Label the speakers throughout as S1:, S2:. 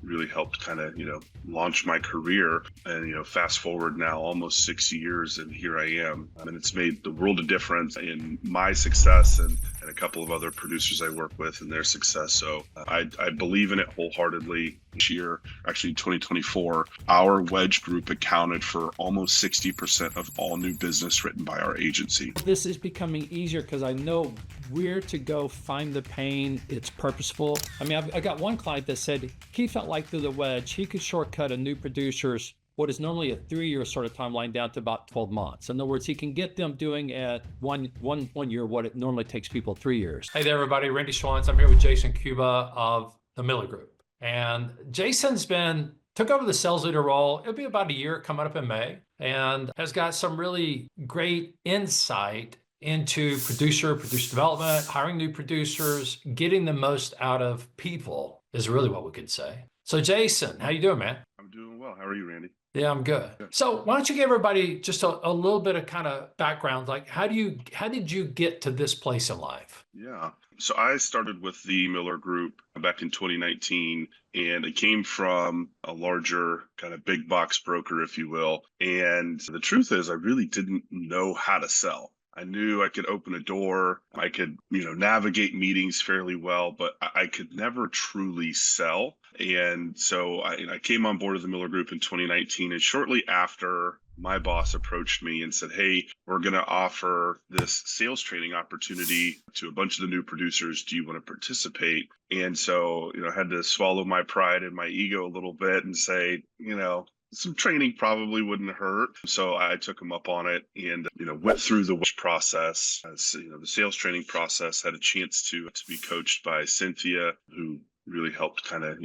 S1: really helped kind of, launch my career. And, fast forward now almost 6 years and here I am. And it's made the world of difference in my success and a couple of other producers I work with and their success. So I believe in it wholeheartedly. This year, actually 2024, our Wedge group accounted for almost 60% of all new business written by our agency.
S2: This is becoming easier because I know where to go find the pain. It's purposeful. I mean, I got one client that said he felt like through the Wedge, he could shortcut a new producer's what is normally a 3-year sort of timeline down to about 12 months. In other words, he can get them doing at one year what it normally takes people 3 years. Hey there, everybody. Randy Schwantz. I'm here with Jayson Cuba of the Miller Group. And Jason's took over the sales leader role. It'll be about a year coming up in May, and has got some really great insight into producer development, hiring new producers, getting the most out of people is really what we could say. So Jayson, how you doing, man?
S1: I'm doing well. How are you, Randy?
S2: Yeah, I'm good. So why don't you give everybody just a little bit of kind of background, like how did you get to this place in life?
S1: Yeah. So I started with the Miller Group back in 2019, and it came from a larger kind of big box broker, if you will. And the truth is, I really didn't know how to sell. I knew I could open a door, I could, navigate meetings fairly well, but I could never truly sell. And so I came on board of the Miller Group in 2019, and shortly after, my boss approached me and said, "Hey, we're going to offer this sales training opportunity to a bunch of the new producers. Do you want to participate?" And so, I had to swallow my pride and my ego a little bit and say, some training probably wouldn't hurt. So I took him up on it and, went through the process. As, the sales training process, had a chance to be coached by Cynthia, who really helped kind of,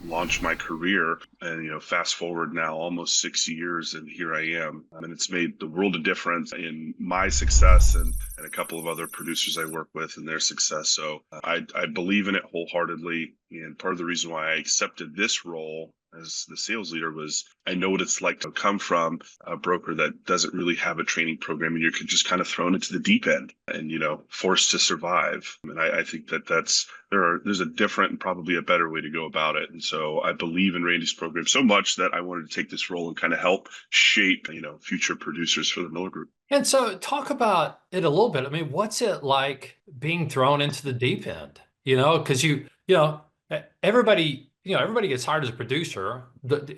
S1: launch my career. And, fast forward now almost 6 years and here I am. And it's made the world of difference in my success and a couple of other producers I work with and their success. So I believe in it wholeheartedly. And part of the reason why I accepted this role as the sales leader was I know what it's like to come from a broker that doesn't really have a training program, and you're just kind of thrown into the deep end and, forced to survive. And I think there's a different and probably a better way to go about it. And so I believe in Randy's program so much that I wanted to take this role and kind of help shape, future producers for the Miller Group.
S2: And so talk about it a little bit. I mean, what's it like being thrown into the deep end? Because everybody gets hired as a producer.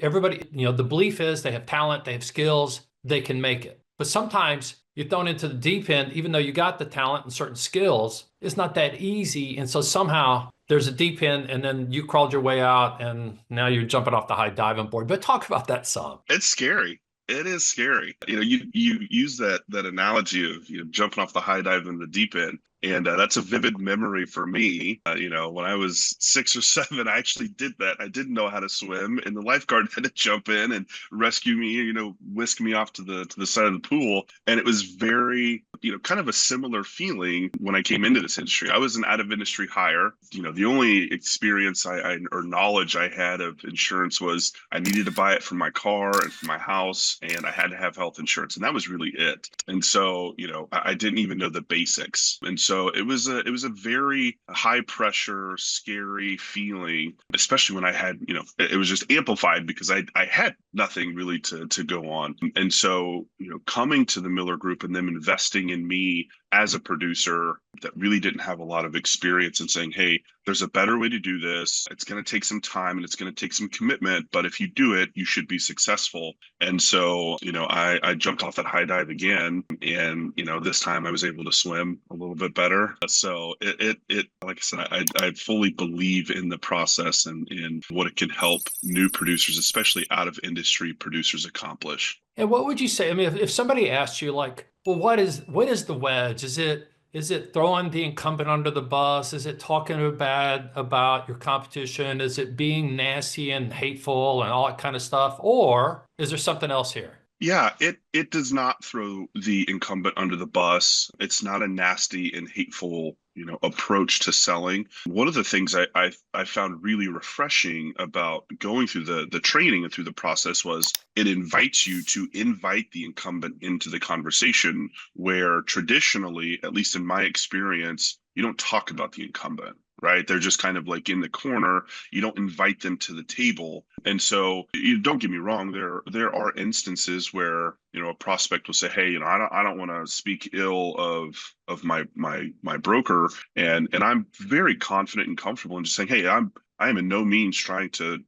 S2: Everybody, the belief is they have talent, they have skills, they can make it. But sometimes you're thrown into the deep end, even though you got the talent and certain skills, it's not that easy. And so somehow there's a deep end and then you crawled your way out and now you're jumping off the high diving board. But talk about that some.
S1: It's scary. It is scary. You use that analogy of, jumping off the high dive in the deep end. And that's a vivid memory for me. When I was 6 or 7, I actually did that. I didn't know how to swim, and the lifeguard had to jump in and rescue me, whisk me off to the side of the pool. And it was very, kind of a similar feeling when I came into this industry. I was an out of industry hire. The only experience or knowledge I had of insurance was I needed to buy it for my car and for my house, and I had to have health insurance, and that was really it. And so, I didn't even know the basics. And so it was a very high pressure, scary feeling, especially when I had, it was just amplified because I had nothing really to go on. And so, coming to the Miller Group and them investing in me as a producer that really didn't have a lot of experience and saying, "Hey, there's a better way to do this. It's going to take some time and it's going to take some commitment, but if you do it, you should be successful." And so, I jumped off that high dive again, and, this time I was able to swim a little bit better. So it like I said, I fully believe in the process and in what it can help new producers, especially out of industry producers, accomplish.
S2: And what would you say? I mean, if somebody asked you like, well, what is the Wedge? Is it throwing the incumbent under the bus? Is it talking bad about your competition? Is it being nasty and hateful and all that kind of stuff? Or is there something else here?
S1: Yeah, it does not throw the incumbent under the bus. It's not a nasty and hateful, approach to selling. One of the things I found really refreshing about going through the training and through the process was it invites you to invite the incumbent into the conversation, where traditionally, at least in my experience, you don't talk about the incumbent. right? They're just kind of like in the corner. You don't invite them to the table. And so you don't get me wrong, there are instances where, a prospect will say, hey, I don't want to speak ill of my broker. And I'm very confident and comfortable in just saying, hey, I am in no means trying to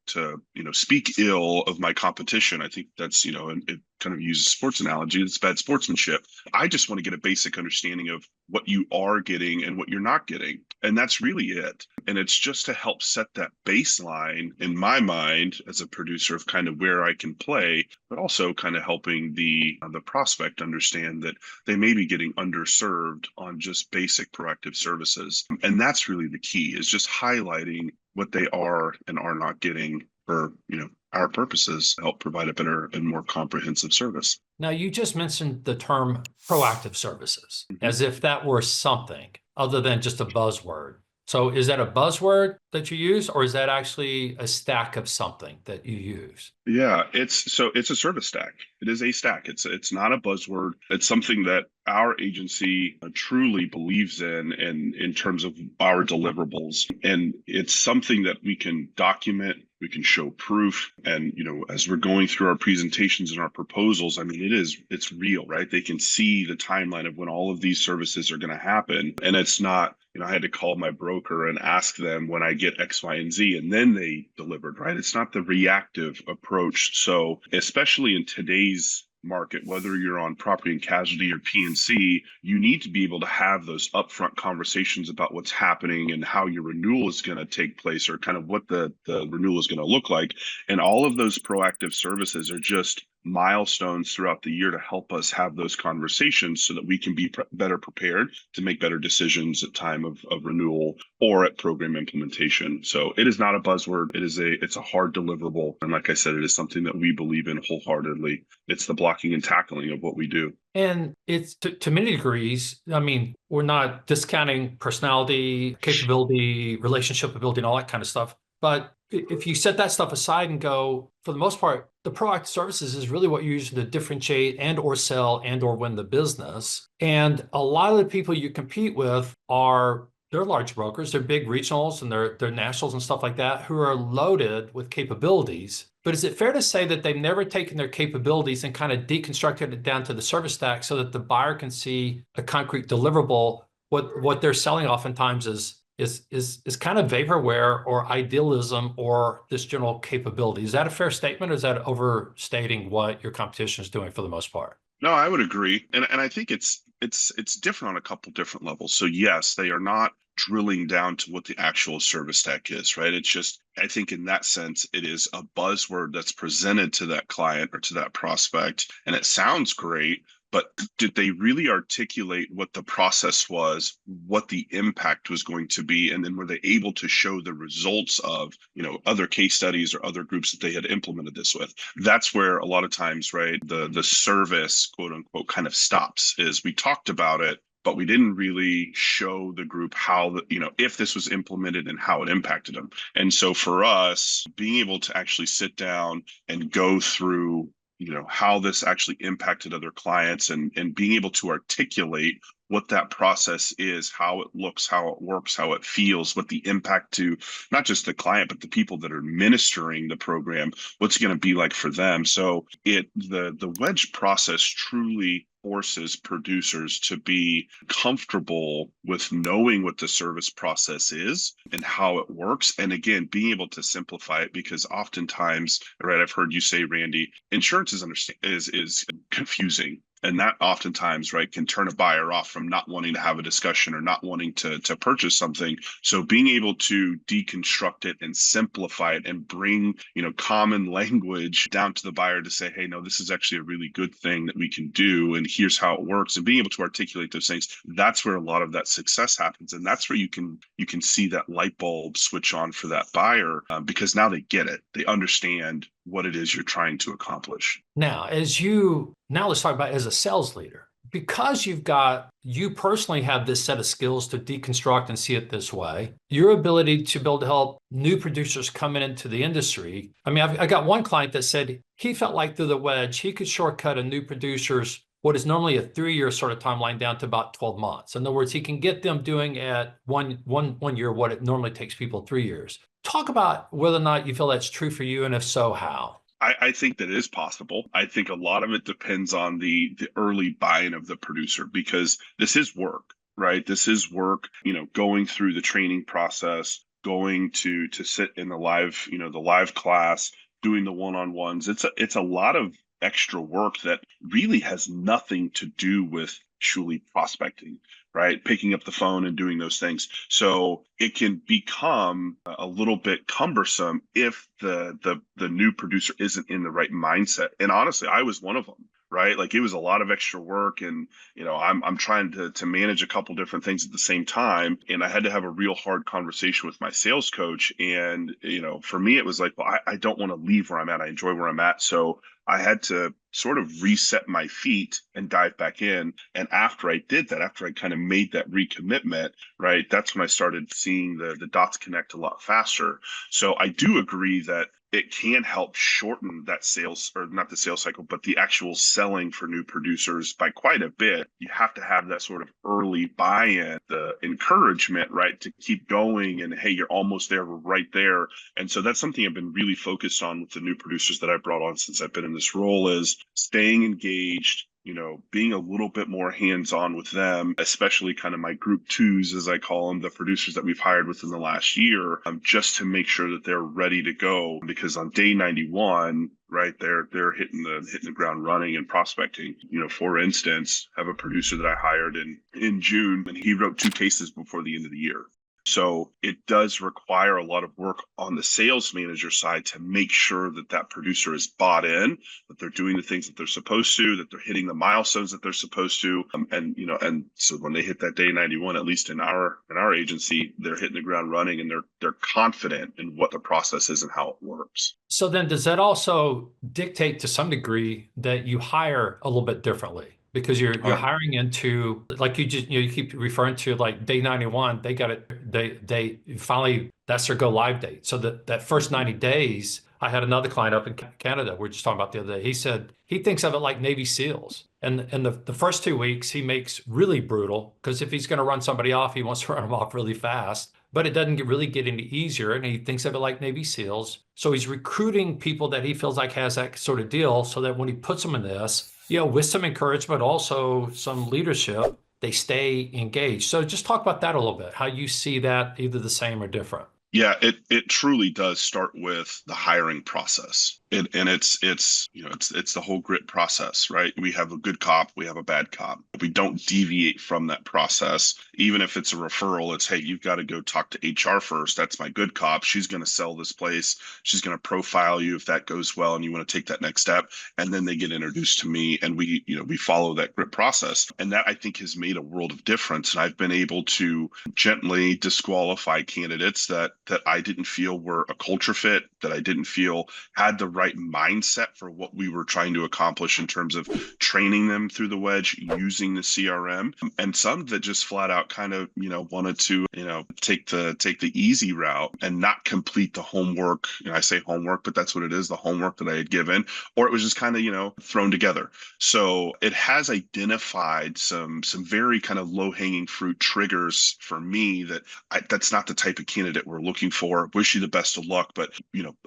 S1: speak ill of my competition. I think that's, and it kind of uses sports analogy. It's bad sportsmanship. I just want to get a basic understanding of what you are getting and what you're not getting. And that's really it. And it's just to help set that baseline in my mind as a producer of kind of where I can play, but also kind of helping the prospect understand that they may be getting underserved on just basic proactive services. And that's really the key, is just highlighting what they are and are not getting for, our purposes, help provide a better and more comprehensive service.
S2: Now, you just mentioned the term proactive services
S1: Mhm.
S2: as if that were something other than just a buzzword. So is that a buzzword that you use, or is that actually a stack of something that you use?
S1: Yeah, it's a service stack. It is a stack. It's not a buzzword. It's something that our agency truly believes in terms of our deliverables. And it's something that we can document, we can show proof. And, as we're going through our presentations and our proposals, I mean, it's real, right? They can see the timeline of when all of these services are going to happen. And it's not, I had to call my broker and ask them when I get X, Y, and Z, and then they delivered, right? It's not the reactive approach. So especially in today's market, whether you're on property and casualty or P&C, you need to be able to have those upfront conversations about what's happening and how your renewal is going to take place, or kind of what the renewal is going to look like. And all of those proactive services are just milestones throughout the year to help us have those conversations so that we can be better prepared to make better decisions at time of renewal or at program implementation. So it is not a buzzword. It's a hard deliverable. And like I said, it is something that we believe in wholeheartedly. It's the blocking and tackling of what we do.
S2: And it's to many degrees, I mean, we're not discounting personality, capability, relationship ability, and all that kind of stuff. But if you set that stuff aside and go, for the most part, the proactive services is really what you use to differentiate and or sell and or win the business. And a lot of the people you compete with they're large brokers, they're big regionals and they're nationals and stuff like that, who are loaded with capabilities. But is it fair to say that they've never taken their capabilities and kind of deconstructed it down to the service stack so that the buyer can see a concrete deliverable? What they're selling oftentimes is kind of vaporware or idealism or this general capability. Is that a fair statement, or is that overstating what your competition is doing for the most part?
S1: No, I would agree. And I think it's different on a couple different levels. So yes, they are not drilling down to what the actual service stack is, right? It's just, I think in that sense, it is a buzzword that's presented to that client or to that prospect. And it sounds great, but did they really articulate what the process was, what the impact was going to be? And then were they able to show the results of, other case studies or other groups that they had implemented this with? That's where a lot of times, right, the service, quote unquote, kind of stops. Is we talked about it, but we didn't really show the group how, if this was implemented and how it impacted them. And so for us, being able to actually sit down and go through how this actually impacted other clients, and being able to articulate what that process is, how it looks, how it works, how it feels, what the impact to not just the client, but the people that are administering the program, what's going to be like for them. So the Wedge process truly forces producers to be comfortable with knowing what the service process is and how it works. And again, being able to simplify it, because oftentimes, right, I've heard you say, Randy, insurance is confusing. And that oftentimes, right, can turn a buyer off from not wanting to have a discussion or not wanting to purchase something. So being able to deconstruct it and simplify it and bring, common language down to the buyer to say, hey, no, this is actually a really good thing that we can do, and here's how it works, and being able to articulate those things, that's where a lot of that success happens. And that's where you can see that light bulb switch on for that buyer, because now they get it. They understand what it is you're trying to accomplish.
S2: Now let's talk about as a sales leader, because you personally have this set of skills to deconstruct and see it this way, your ability to be able to help new producers coming into the industry. I mean, I got one client that said he felt like through the Wedge, he could shortcut a new producer's what is normally a 3-year sort of timeline down to about 12 months. In other words, he can get them doing at one year what it normally takes people 3 years. Talk about whether or not you feel that's true for you, and if so, how.
S1: I think that is possible. I think a lot of it depends on the early buy-in of the producer, because this is work, right? This is work, going through the training process, going to sit in the live class, doing the one-on-ones. It's a lot of extra work that really has nothing to do with truly prospecting, right? Picking up the phone and doing those things. So it can become a little bit cumbersome if the new producer isn't in the right mindset. And honestly, I was one of them, right? Like, it was a lot of extra work, and I'm trying to manage a couple different things at the same time, and I had to have a real hard conversation with my sales coach. And for me, it was like, well, I don't want to leave where I'm at. I enjoy where I'm at. So I had to sort of reset my feet and dive back in. And after I did that, after I kind of made that recommitment, right, that's when I started seeing the dots connect a lot faster. So I do agree that it can help shorten that sales, or not the sales cycle, but the actual selling for new producers by quite a bit. You have to have that sort of early buy-in, the encouragement, right, to keep going, and hey, you're almost there, we're right there. And so that's something I've been really focused on with the new producers that I brought on since I've been in this role, is staying engaged, being a little bit more hands-on with them, especially kind of my group twos, as I call them, the producers that we've hired within the last year, just to make sure that they're ready to go. Because on day 91, right, they're hitting the ground running and prospecting. For instance, I have a producer that I hired in June, and he wrote 2 cases before the end of the year. So it does require a lot of work on the sales manager side to make sure that that producer is bought in, that they're doing the things that they're supposed to, that they're hitting the milestones that they're supposed to. And so when they hit that day 91, at least in our agency, they're hitting the ground running, and they're confident in what the process is and how it works.
S2: So then does that also dictate to some degree that you hire a little bit differently? Because you're hiring into, like, you keep referring to, like, day 91, they finally, that's their go live date. So that first 90 days, I had another client up in Canada we were just talking about the other day. He said he thinks of it like Navy SEALs. And the first 2 weeks he makes really brutal, because if he's going to run somebody off, he wants to run them off really fast. But it doesn't really get any easier, and he thinks of it like Navy SEAls. So he's recruiting people that he feels like has that sort of deal, so that when he puts them in this, with some encouragement, also some leadership, they stay engaged. So just talk about that a little bit, how you see that, either the same or different.
S1: Yeah, it truly does start with the hiring process. And it's the whole grit process, right? We have a good cop, we have a bad cop. We don't deviate from that process. Even if it's a referral, it's, hey, you've got to go talk to HR first. That's my good cop. She's going to sell this place. She's going to profile you if that goes well and you want to take that next step. And then they get introduced to me, and we follow that grit process. And that, I think, has made a world of difference. And I've been able to gently disqualify candidates that I didn't feel were a culture fit, that I didn't feel had the right mindset for what we were trying to accomplish in terms of training them through the Wedge, using the CRM, and some that just flat out kind of, wanted to, take the easy route and not complete the homework. I say homework, but that's what it is, the homework that I had given, or it was just kind of, thrown together. So it has identified some very kind of low-hanging fruit triggers for me that's not the type of candidate we're looking for. Wish you the best of luck, but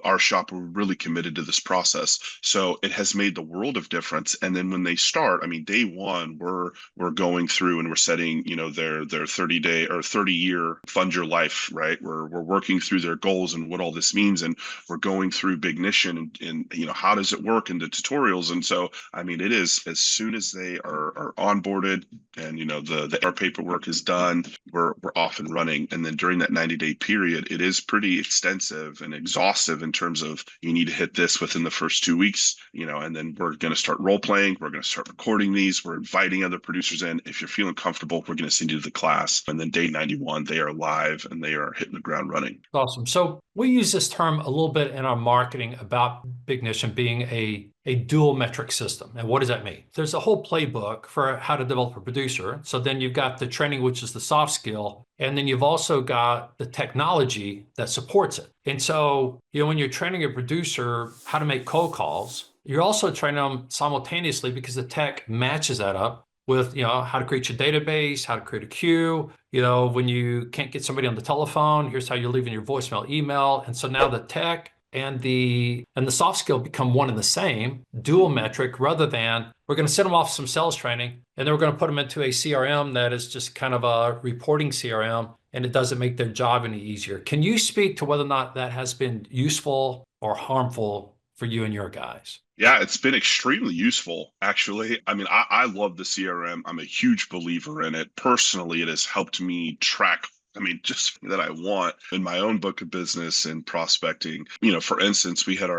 S1: our shop, we're really committed to this process. So it has made the world of difference. And then when they start, day one, we're going through and we're setting, their 30-day or 30-year fund your life, right? We're working through their goals and what all this means, and we're going through Bignition and how does it work in the tutorials. And so it is, as soon as they are onboarded and the our paperwork is done, we're off and running. And then during that 90-day period, it is pretty extensive and exhaustive in terms of, you need to hit this within the first 2 weeks, and then we're going to start role playing. We're going to start recording these. We're inviting other producers in. If you're feeling comfortable, we're going to send you to the class. And then day 91, they are live and they are hitting the ground running.
S2: Awesome. So we use this term a little bit in our marketing about Bignition being a dual metric system. And what does that mean? There's a whole playbook for how to develop a producer. So then you've got the training, which is the soft skill. And then you've also got the technology that supports it. And so, when you're training a producer how to make cold calls, You're also training them simultaneously because the tech matches that up with, how to create your database, how to create a queue. When you can't get somebody on the telephone, here's how you're leaving your voicemail, email. And so now the tech and the soft skill become one and the same, dual metric, rather than we're going to send them off some sales training and then we're going to put them into a CRM that is just kind of a reporting CRM, and it doesn't make their job any easier. Can you speak to whether or not that has been useful or harmful for you and your guys?
S1: Yeah, it's been extremely useful, actually. I mean, I love the CRM. I'm a huge believer in it. Personally, it has helped me track. I mean, just that I want in my own book of business and prospecting. For instance, we had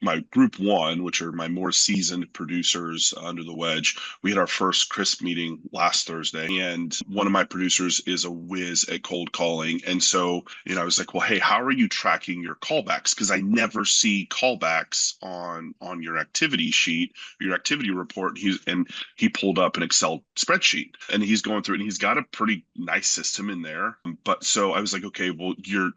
S1: my group one, which are my more seasoned producers under the Wedge. We had our first crisp meeting last Thursday, and one of my producers is a whiz at cold calling. And so, I was like, well, hey, how are you tracking your callbacks? Because I never see callbacks on your activity sheet, your activity report. He pulled up an Excel spreadsheet, and he's going through it, and he's got a pretty nice system in there. But so I was like, okay, well, you're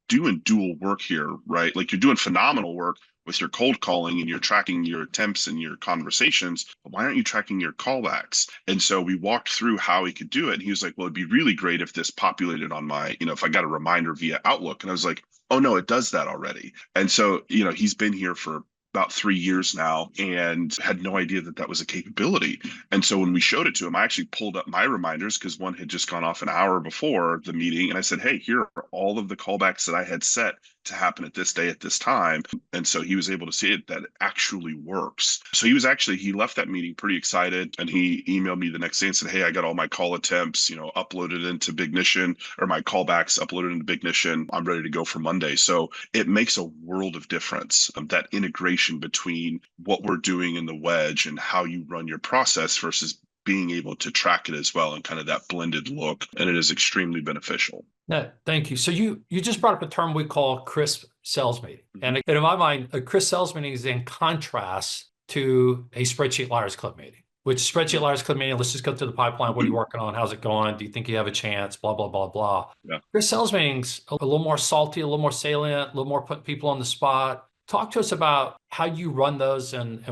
S1: doing dual work here, right? Like, you're doing phenomenal work with your cold calling and you're tracking your attempts and your conversations. But why aren't you tracking your callbacks? And so we walked through how he could do it. And he was like, well, it'd be really great if this populated on my, if I got a reminder via Outlook. And I was like, oh no, it does that already. And so, he's been here for about 3 years now and had no idea that that was a capability. And so when we showed it to him, I actually pulled up my reminders because one had just gone off an hour before the meeting. And I said, hey, here are all of the callbacks that I had set to happen at this day at this time. And so he was able to see it, that it actually works. So he left that meeting pretty excited, and he emailed me the next day and said, hey, I got all my call attempts, uploaded into Bignition, or my callbacks uploaded into Bignition. I'm ready to go for Monday. So it makes a world of difference, that integration between what we're doing in the Wedge and how you run your process versus being able to track it as well, and kind of that blended look. And it is extremely beneficial.
S2: No, thank you. So you just brought up a term we call crisp sales meeting.
S1: Mm-hmm.
S2: And in my mind, a crisp sales meeting is in contrast to a spreadsheet liars club meeting, which spreadsheet liars club meeting, let's just go through the pipeline. What are you working on? How's it going? Do you think you have a chance? Blah, blah, blah, blah.
S1: Yeah.
S2: Crisp sales meetings, a little more salty, a little more salient, a little more putting people on the spot. Talk to us about how you run those and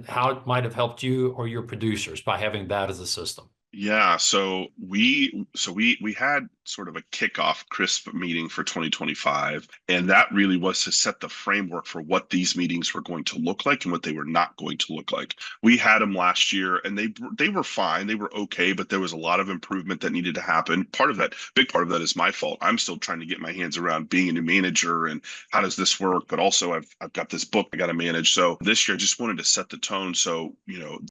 S2: how it might have helped you or your producers by having that as a system.
S1: Yeah, so we had sort of a kickoff crisp meeting for 2025, and that really was to set the framework for what these meetings were going to look like and what they were not going to look like. We had them last year, and they were fine, they were okay, but there was a lot of improvement that needed to happen. Big part of that is my fault. I'm still trying to get my hands around being a new manager and how does this work, but also I've got this book I got to manage. So this year I just wanted to set the tone. So,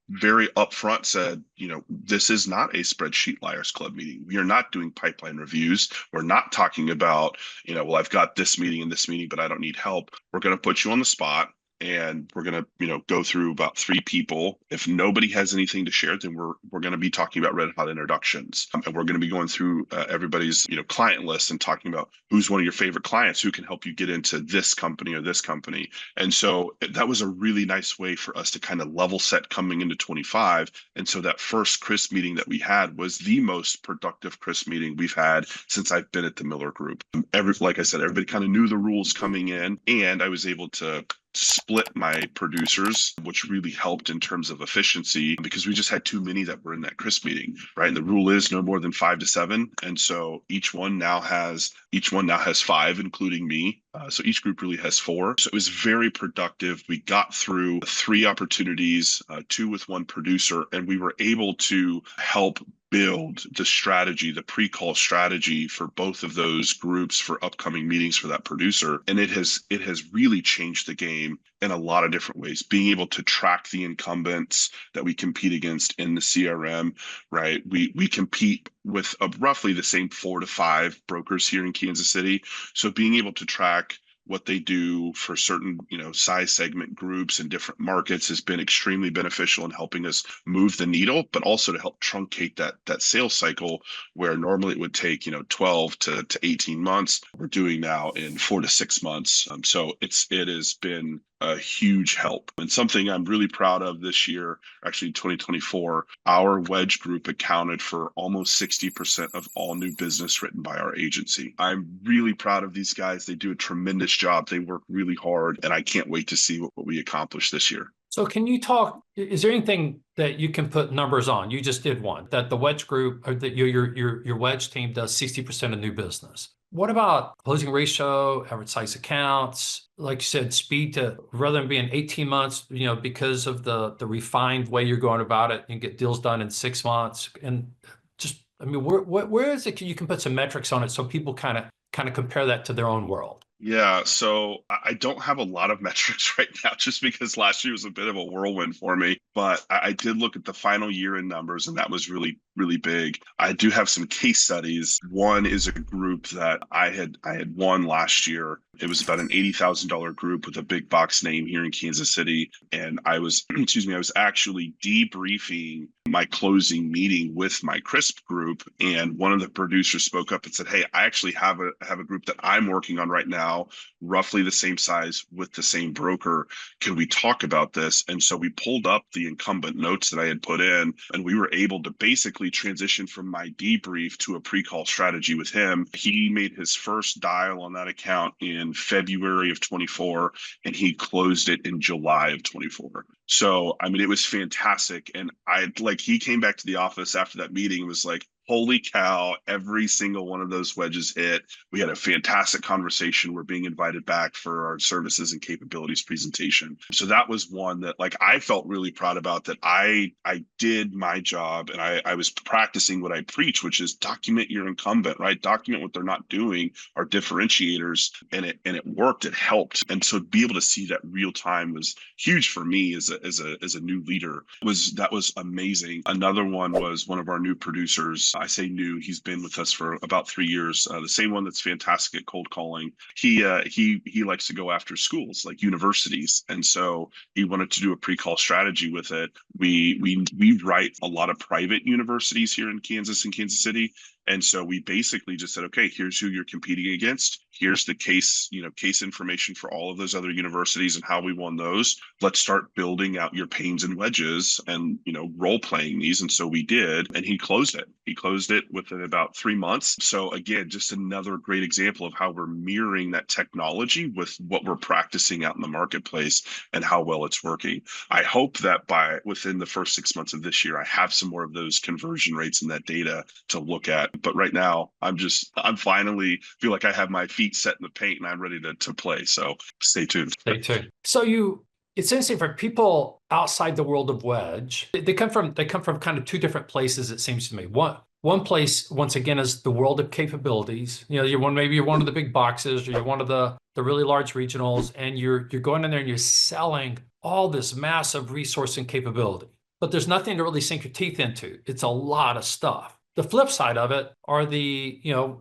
S1: very upfront said, this is not a spreadsheet liars club meeting. We are not doing pipeline reviews. We're not talking about, well, I've got this meeting and this meeting, but I don't need help. We're going to put you on the spot, and we're going to, go through about 3 people. If nobody has anything to share, then we're going to be talking about red hot introductions. And we're going to be going through everybody's, client list and talking about who's one of your favorite clients, who can help you get into this company or this company. And so that was a really nice way for us to kind of level set coming into 25. And so that first crisp meeting that we had was the most productive crisp meeting we've had since I've been at the Miller Group. Like I said, everybody kind of knew the rules coming in, and I was able to split my producers, which really helped in terms of efficiency, because we just had too many that were in that crisp meeting, right? And the rule is no more than 5 to 7. And so each one now has 5, including me. So each group really has 4. So it was very productive. We got through 3 opportunities, 2 with 1 producer, and we were able to help build the strategy, the pre-call strategy for both of those groups for upcoming meetings for that producer. And it has really changed the game in a lot of different ways. Being able to track the incumbents that we compete against in the CRM, right? We compete with roughly the same 4 to 5 brokers here in Kansas City. So being able to track what they do for certain, size segment groups and different markets has been extremely beneficial in helping us move the needle, but also to help truncate that sales cycle, where normally it would take, 12 to 18 months. We're doing now in 4 to 6 months. So it has been a huge help. And something I'm really proud of this year, actually 2024, our Wedge group accounted for almost 60% of all new business written by our agency. I'm really proud of these guys. They do a tremendous job. They work really hard, and I can't wait to see what we accomplish this year.
S2: So can you talk, is there anything that you can put numbers on? You just did one, that the Wedge group, or that your Wedge team does 60% of new business. What about closing ratio, average size accounts? Like you said, speed to, rather than being 18 months, because of the refined way you're going about it, and get deals done in 6 months. And just, I mean, where is it you can put some metrics on it so people kind of compare that to their own world?
S1: Yeah, so I don't have a lot of metrics right now just because last year was a bit of a whirlwind for me. But I did look at the final year in numbers, and that was really, really big. I do have some case studies. One is a group that I had won last year. It was about an $80,000 group with a big box name here in Kansas City. And I was, excuse me, I was actually debriefing my closing meeting with my CRISP group. And one of the producers spoke up and said, "Hey, I actually have a group that I'm working on right now, roughly the same size with the same broker. Can we talk about this?" And so we pulled up the incumbent notes that I had put in, and we were able to basically transition from my debrief to a pre-call strategy with him. He made his first dial on that account in February of 24, and he closed it in July of 24. So, I mean, it was fantastic. And he came back to the office after that meeting and was like, "Holy cow, every single one of those wedges hit." We had a fantastic conversation. We're being invited back for our services and capabilities presentation. So that was one that I felt really proud about, that I did my job, and I was practicing what I preach, which is document your incumbent, right? Document what they're not doing, our differentiators, and it worked. It helped. And so to be able to see that real time was huge for me as a new leader. That was amazing. Another one was one of our new producers. I say new, he's been with us for about 3 years. The same one that's fantastic at cold calling. He likes to go after schools like universities, and so he wanted to do a pre-call strategy with it. We write a lot of private universities here in Kansas and Kansas City. And so we basically just said, "Okay, here's who you're competing against. Here's the case information for all of those other universities and how we won those. Let's start building out your pains and wedges and, role playing these." And so we did, and he closed it. He closed it within about 3 months. So again, just another great example of how we're mirroring that technology with what we're practicing out in the marketplace and how well it's working. I hope that within the first 6 months of this year, I have some more of those conversion rates and that data to look at. But right now, I'm finally feel like I have my feet set in the paint and I'm ready to play. So stay tuned.
S2: Stay tuned. So it's interesting for people outside the world of Wedge. They come from kind of two different places, it seems to me. One place, once again, is the world of capabilities. Maybe you're one of the big boxes, or you're one of the really large regionals, and you're going in there and you're selling all this massive resource and capability. But there's nothing to really sink your teeth into. It's a lot of stuff. The flip side of it are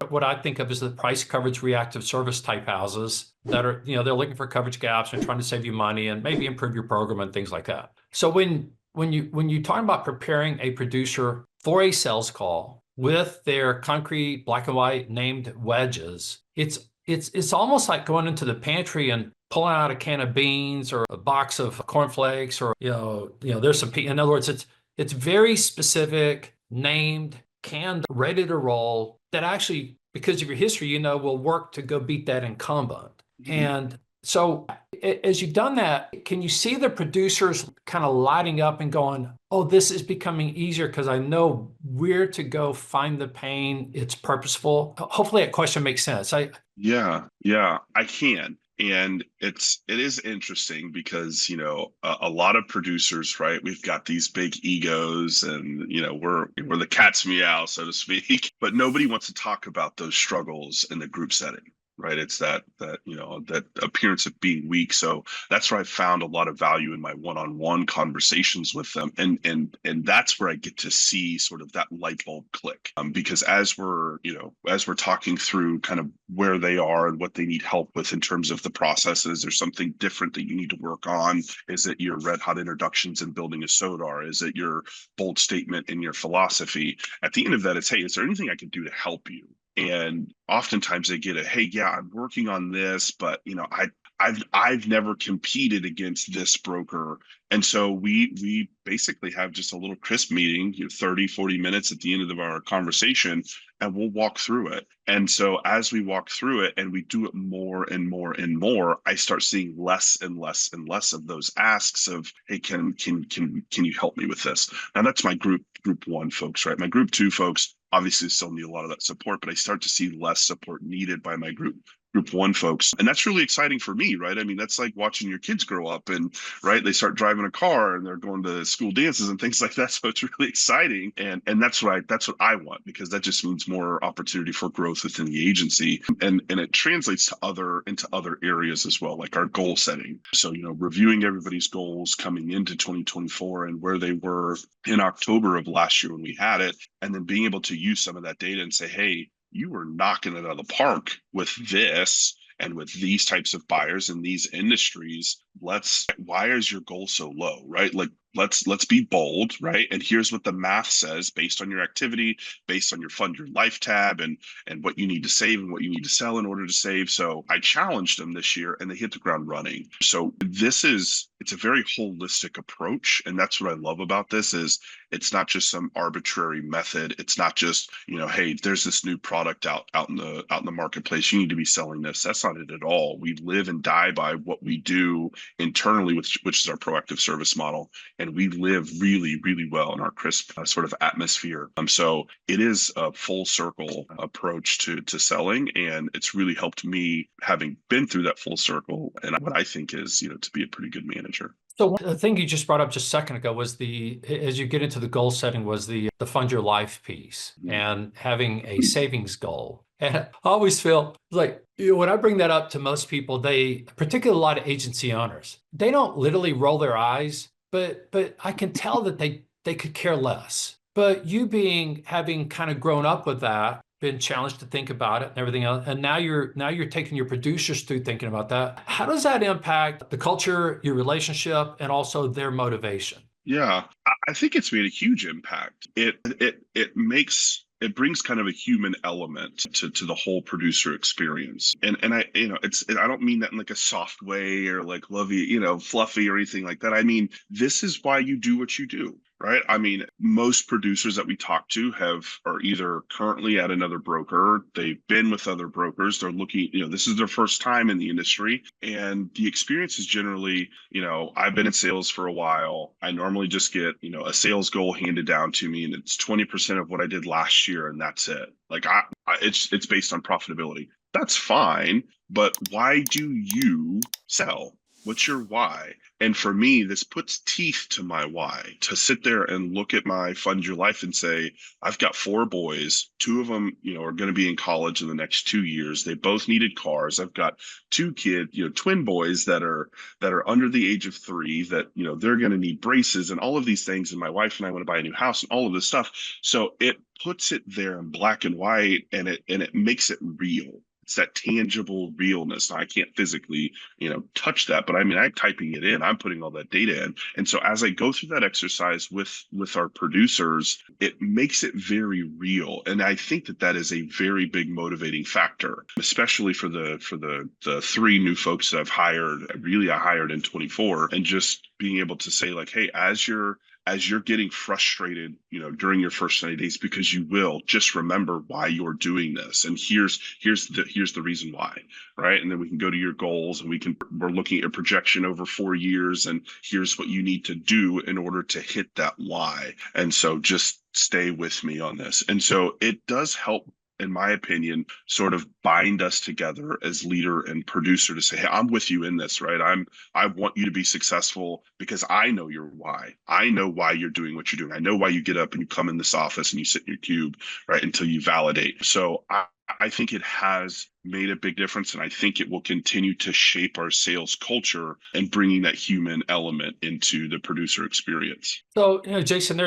S2: what I think of as the price coverage reactive service type houses that are, they're looking for coverage gaps and trying to save you money and maybe improve your program and things like that. So when you talk about preparing a producer for a sales call with their concrete black and white named wedges, it's almost like going into the pantry and pulling out a can of beans or a box of cornflakes, or there's some. In other words, it's very specific, named, canned, ready to roll, that actually, because of your history, will work to go beat that incumbent. Mm-hmm. And so as you've done that, can you see the producers kind of lighting up and going, "Oh, this is becoming easier because I know where to go find the pain. It's purposeful." Hopefully that question makes sense.
S1: Yeah, I can. And it is interesting because, a lot of producers, right, we've got these big egos and, we're the cat's meow, so to speak, but nobody wants to talk about those struggles in the group setting. Right. It's that appearance of being weak. So that's where I found a lot of value in my one-on-one conversations with them. And that's where I get to see sort of that light bulb click. Because as we're talking through kind of where they are and what they need help with in terms of the processes, there's something different that you need to work on. Is it your red hot introductions and building a SODAR? Is it your bold statement in your philosophy? At the end of that, it's, "Hey, is there anything I can do to help you?" And oftentimes they get "Hey, yeah, I'm working on this, but I've never competed against this broker. And so we basically have just a little crisp meeting, 30, 40 minutes at the end of our conversation, and we'll walk through it. And so as we walk through it and we do it more and more and more, I start seeing less and less and less of those asks of, hey, can you help me with this? Now that's my group one folks, right? My group two folks obviously still need a lot of that support, but I start to see less support needed by my group one folks. And that's really exciting for me, right? I mean, that's like watching your kids grow up and right, they start driving a car and they're going to school dances and things like that. So it's really exciting. And that's what I want, because that just means more opportunity for growth within the agency. And it translates to into other areas as well, like our goal setting. So, reviewing everybody's goals coming into 2024 and where they were in October of last year when we had it, and then being able to use some of that data and say, hey, you were knocking it out of the park with this and with these types of buyers in these industries. Why is your goal so low, right? Like, let's be bold, right? And here's what the math says based on your activity, based on your fund your life tab, and what you need to save and what you need to sell in order to save. So I challenged them this year and they hit the ground running. So it's a very holistic approach. And that's what I love about this is it's not just some arbitrary method. It's not just, hey, there's this new product out in the marketplace. You need to be selling this. That's not it at all. We live and die by what we do internally, which is our proactive service model. And we live really, really well in our crisp sort of atmosphere. So it is a full circle approach to selling. And it's really helped me, having been through that full circle, and what I think is, to be a pretty good manager.
S2: So the thing you just brought up just a second ago was as you get into the goal setting, was the fund your life piece and having a savings goal. And I always feel like when I bring that up to most people, particularly a lot of agency owners, they don't literally roll their eyes, but I can tell that they could care less. But you having kind of grown up with that, been challenged to think about it and everything else, and now you're taking your producers through thinking about that. How does that impact the culture, your relationship, and also their motivation?
S1: Yeah, I think it's made a huge impact. It brings kind of a human element to the whole producer experience. And I, I don't mean that in like a soft way or like lovey, fluffy or anything like that. I mean, this is why you do what you do. Right. I mean, most producers that we talk to are either currently at another broker, they've been with other brokers, they're looking, this is their first time in the industry. And the experience is generally, I've been in sales for a while. I normally just get, a sales goal handed down to me, and it's 20% of what I did last year. And that's it. Like it's based on profitability. That's fine. But why do you sell? What's your why? And for me, this puts teeth to my why, to sit there and look at my fund your life and say, I've got 4 boys. 2 of them, are going to be in college in the next 2 years. They both needed cars. I've got 2 kids, twin boys that are under the age of 3 that, they're going to need braces and all of these things. And my wife and I want to buy a new house and all of this stuff. So it puts it there in black and white, and it makes it real. It's that tangible realness. Now, I can't physically, touch that, but I mean, I'm typing it in, I'm putting all that data in. And so as I go through that exercise with our producers, it makes it very real. And I think that is a very big motivating factor, especially for the 3 new folks that I hired in 24, and just being able to say like, hey, as you're getting frustrated, during your first 90 days, because you will, just remember why you're doing this. And here's the reason why, right? And then we can go to your goals, and we're looking at a projection over 4 years, and here's what you need to do in order to hit that why. And so just stay with me on this. And so it does help, in my opinion, sort of bind us together as leader and producer to say, hey, I'm with you in this, right? I want you to be successful because I know your why. I know why you're doing what you're doing. I know why you get up and you come in this office and you sit in your cube, right, until you validate. So I think it has made a big difference, and I think it will continue to shape our sales culture and bringing that human element into the producer experience.
S2: So, Jayson,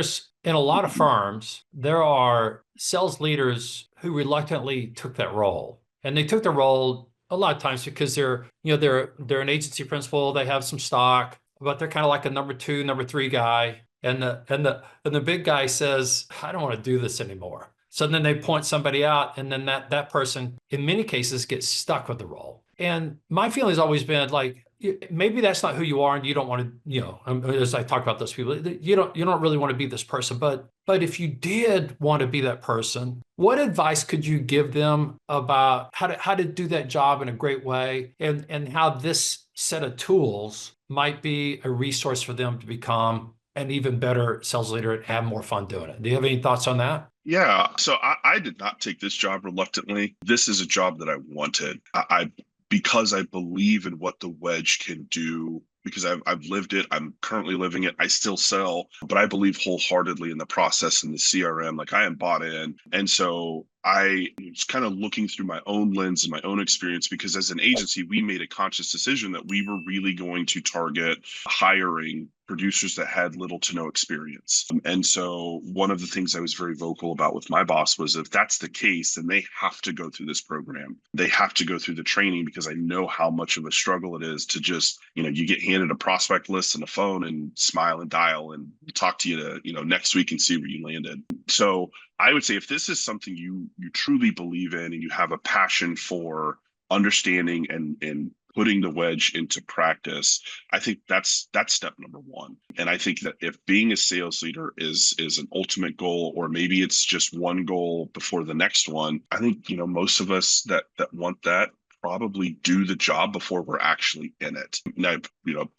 S2: in a lot of firms, there are sales leaders who reluctantly took that role. And they took the role a lot of times because they're an agency principal, they have some stock, but they're kind of like a number 2, number 3 guy. And the big guy says, I don't want to do this anymore. So then they point somebody out, and then that person, in many cases, gets stuck with the role. And my feeling has always been like, maybe that's not who you are, and you don't want to, as I talk about those people, you don't really want to be this person. But if you did want to be that person, what advice could you give them about how to do that job in a great way, and how this set of tools might be a resource for them to become an even better sales leader and have more fun doing it? Do you have any thoughts on that?
S1: Yeah. So I did not take this job reluctantly. This is a job that I wanted. I because I believe in what the Wedge can do, because I've lived it. I'm currently living it. I still sell, but I believe wholeheartedly in the process and the CRM. Like, I am bought in. And so I was kind of looking through my own lens and my own experience, because as an agency, we made a conscious decision that we were really going to target hiring producers that had little to no experience. And so one of the things I was very vocal about with my boss was, if that's the case, then they have to go through this program. They have to go through the training, because I know how much of a struggle it is to just, you get handed a prospect list and a phone and smile and dial and talk to you next week and see where you landed. So I would say, if this is something you truly believe in and you have a passion for understanding and putting the Wedge into practice, I think that's step number one. And I think that if being a sales leader is an ultimate goal, or maybe it's just one goal before the next one, I think most of us that want that probably do the job before we're actually in it. Now,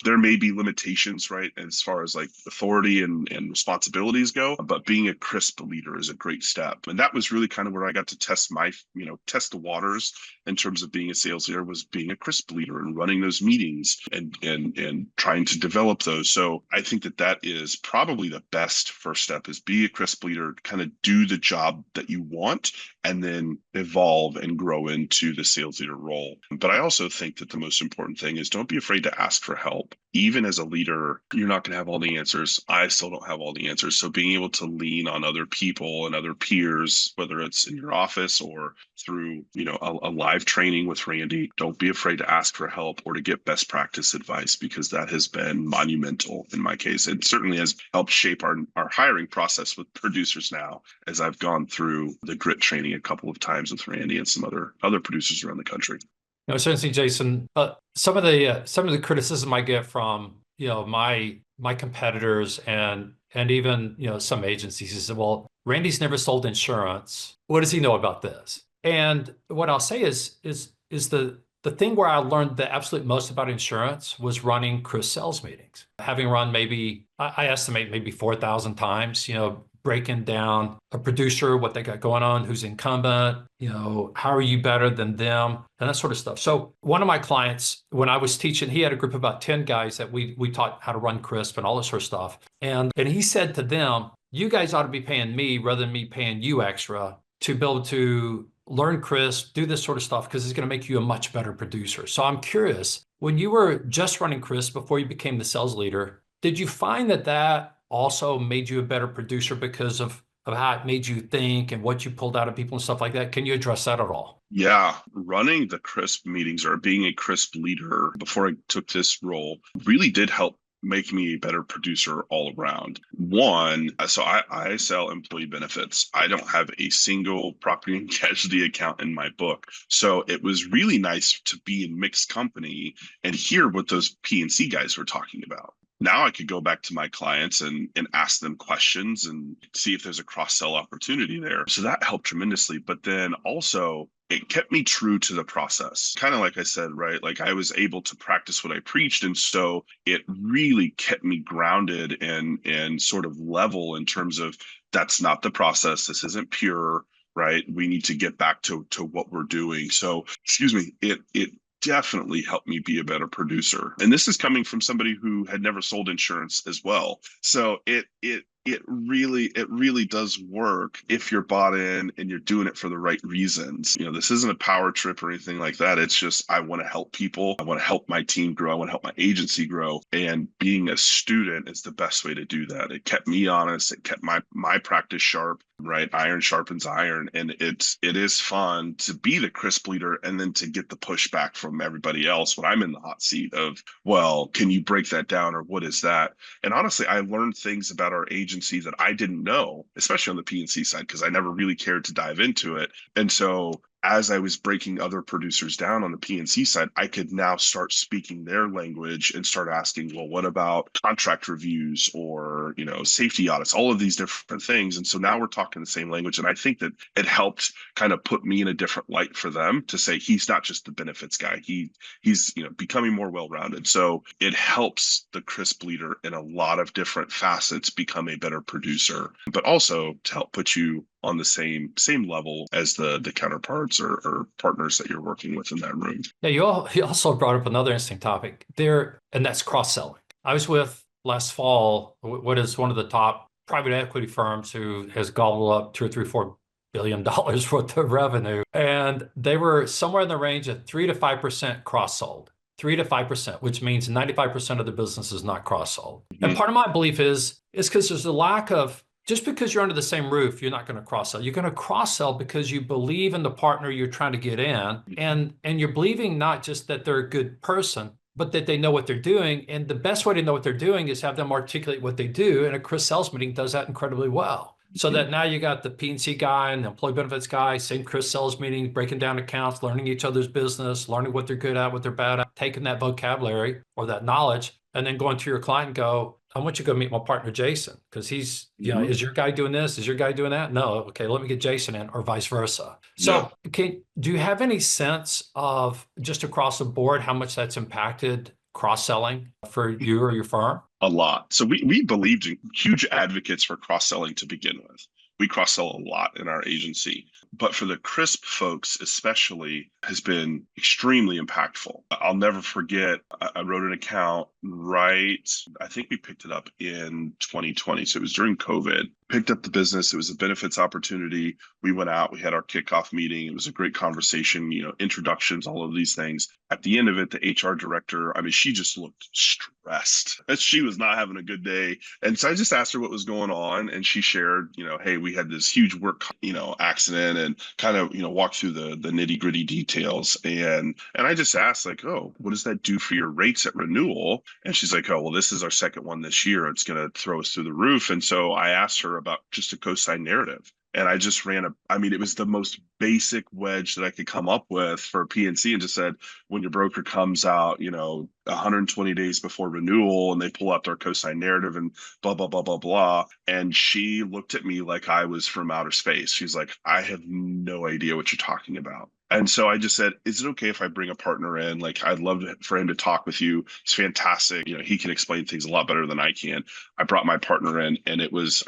S1: there may be limitations, right, as far as like authority and responsibilities go, but being a crisp leader is a great step. And that was really kind of where I got to test test the waters in terms of being a sales leader, was being a crisp leader and running those meetings and trying to develop those. So I think that is probably the best first step, is be a crisp leader, kind of do the job that you want, and then evolve and grow into the sales leader role. But I also think that the most important thing is, don't be afraid to ask for help. Even as a leader, you're not going to have all the answers. I still don't have all the answers. So being able to lean on other people and other peers, whether it's in your office or through, a live training with Randy, don't be afraid to ask for help or to get best practice advice, because that has been monumental in my case. It certainly has helped shape our hiring process with producers now, as I've gone through the grit training a couple of times with Randy and some other producers around the country.
S2: It's interesting, Jason. Some of the criticism I get from my competitors and even some agencies is, well, Randy's never sold insurance. What does he know about this? And what I'll say is the thing where I learned the absolute most about insurance was running Chris sales meetings. Having run I estimate maybe 4,000 times, breaking down a producer, what they got going on, who's incumbent, how are you better than them, and that sort of stuff. So one of my clients, when I was teaching, he had a group of about 10 guys that we taught how to run CRISP and all this sort of stuff. And he said to them, you guys ought to be paying me rather than me paying you extra to be able to learn CRISP, do this sort of stuff, because it's going to make you a much better producer. So I'm curious, when you were just running CRISP before you became the sales leader, did you find that also made you a better producer because of how it made you think and what you pulled out of people and stuff like that? Can you address that at all?
S1: Yeah, running the CRISP meetings, or being a CRISP leader before I took this role, really did help make me a better producer all around. One, so I sell employee benefits. I don't have a single property and casualty account in my book. So it was really nice to be in mixed company and hear what those P&C guys were talking about. Now I could go back to my clients and ask them questions and see if there's a cross-sell opportunity there. So that helped tremendously. But then also, it kept me true to the process. Kind of like I said, right? Like, I was able to practice what I preached. And so it really kept me grounded and sort of level in terms of, that's not the process. This isn't pure, right? We need to get back to what we're doing. So, excuse me, it definitely helped me be a better producer. And this is coming from somebody who had never sold insurance as well. So it really does work if you're bought in and you're doing it for the right reasons. This isn't a power trip or anything like that. It's just, I want to help people. I want to help my team grow. I want to help my agency grow. And being a student is the best way to do that. It kept me honest. It kept my practice sharp, right? Iron sharpens iron. And it is fun to be the crisp leader and then to get the pushback from everybody else when I'm in the hot seat of, well, can you break that down, or what is that? And honestly, I learned things about our agency that I didn't know, especially on the P&C side, because I never really cared to dive into it. And so as I was breaking other producers down on the PNC side, I could now start speaking their language and start asking, well, what about contract reviews or, safety audits, all of these different things. And so now we're talking the same language. And I think that it helped kind of put me in a different light for them to say, he's not just the benefits guy. He's becoming more well-rounded. So it helps the crisp leader in a lot of different facets become a better producer, but also to help put you on the same level as the counterparts or partners that you're working with in that room.
S2: Yeah, you also brought up another interesting topic there, and that's cross-selling. I was with last fall what is one of the top private equity firms who has gobbled up $2 or $3, $4 billion worth of revenue, and they were somewhere in the range of 3 to 5% cross-sold. 3 to 5%, which means 95% of the business is not cross-sold. Mm-hmm. And part of my belief is because there's a lack of, just because you're under the same roof, you're not going to cross-sell. You're going to cross-sell because you believe in the partner you're trying to get in, and you're believing not just that they're a good person, but that they know what they're doing. And the best way to know what they're doing is have them articulate what they do. And a Chris sales meeting does that incredibly well. So that now you got the P&C guy and the employee benefits guy, same Chris sales meeting, breaking down accounts, learning each other's business, learning what they're good at, what they're bad at, taking that vocabulary or that knowledge, and then going to your client and go, I want you to go meet my partner, Jason, because he's, is your guy doing this? Is your guy doing that? No. Okay, let me get Jason in, or vice versa. So do you have any sense of just across the board how much that's impacted cross-selling for you or your firm?
S1: A lot. So we believed in huge advocates for cross-selling to begin with. We cross-sell a lot in our agency, but for the crisp folks especially has been extremely impactful. I'll never forget, I wrote an account I think we picked it up in 2020. So it was during COVID. Picked up the business. It was a benefits opportunity. We went out, we had our kickoff meeting. It was a great conversation, introductions, all of these things. At the end of it, the HR director, she just looked stressed. She was not having a good day. And so I just asked her what was going on. And she shared, hey, we had this huge work, accident, and kind of, walked through the nitty gritty details. And I just asked, like, oh, what does that do for your rates at renewal? And she's like, oh, well, this is our second one this year. It's going to throw us through the roof. And so I asked her about just a cosign narrative. And I just ran it was the most basic wedge that I could come up with for PNC, and just said, when your broker comes out, 120 days before renewal, and they pull out their cosign narrative and blah, blah, blah, blah, blah. And she looked at me like I was from outer space. She's like, I have no idea what you're talking about. And so I just said, is it okay if I bring a partner in? Like, I'd love for him to talk with you. He's fantastic. He can explain things a lot better than I can. I brought my partner in, and it was,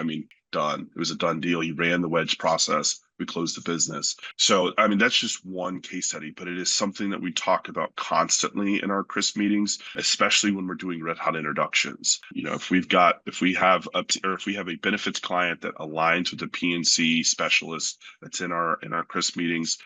S1: done. It was a done deal. He ran the wedge process. We closed the business. So, that's just one case study, but it is something that we talk about constantly in our CRISP meetings, especially when we're doing red hot introductions. If we have a benefits client that aligns with the PNC specialist that's in our CRISP meetings,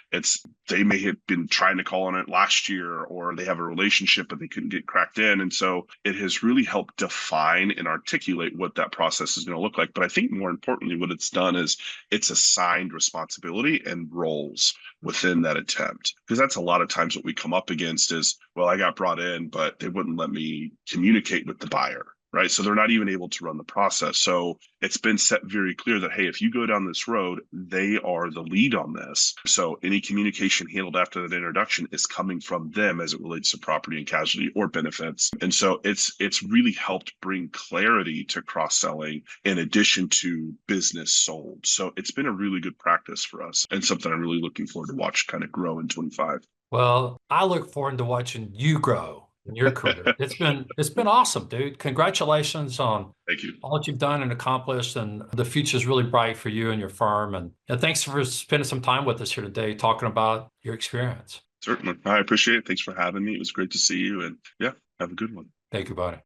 S1: they may have been trying to call on it last year, or they have a relationship, but they couldn't get cracked in. And so it has really helped define and articulate what that process is going to look like. But I think more importantly, what it's done is it's assigned responsibility and roles within that attempt. Because that's a lot of times what we come up against is, well, I got brought in, but they wouldn't let me communicate with the buyer. Right. So they're not even able to run the process. So it's been set very clear that, hey, if you go down this road, they are the lead on this. So any communication handled after that introduction is coming from them as it relates to property and casualty or benefits. And so it's really helped bring clarity to cross-selling in addition to business sold. So it's been a really good practice for us, and something I'm really looking forward to watch kind of grow in 25.
S2: Well, I look forward to watching you grow in your career. It's been awesome, dude. Congratulations on
S1: Thank you.
S2: all that you've done and accomplished, and the future is really bright for you and your firm. And thanks for spending some time with us here today, talking about your experience.
S1: Certainly. I appreciate it. Thanks for having me. It was great to see you, and have a good one.
S2: Thank you, buddy.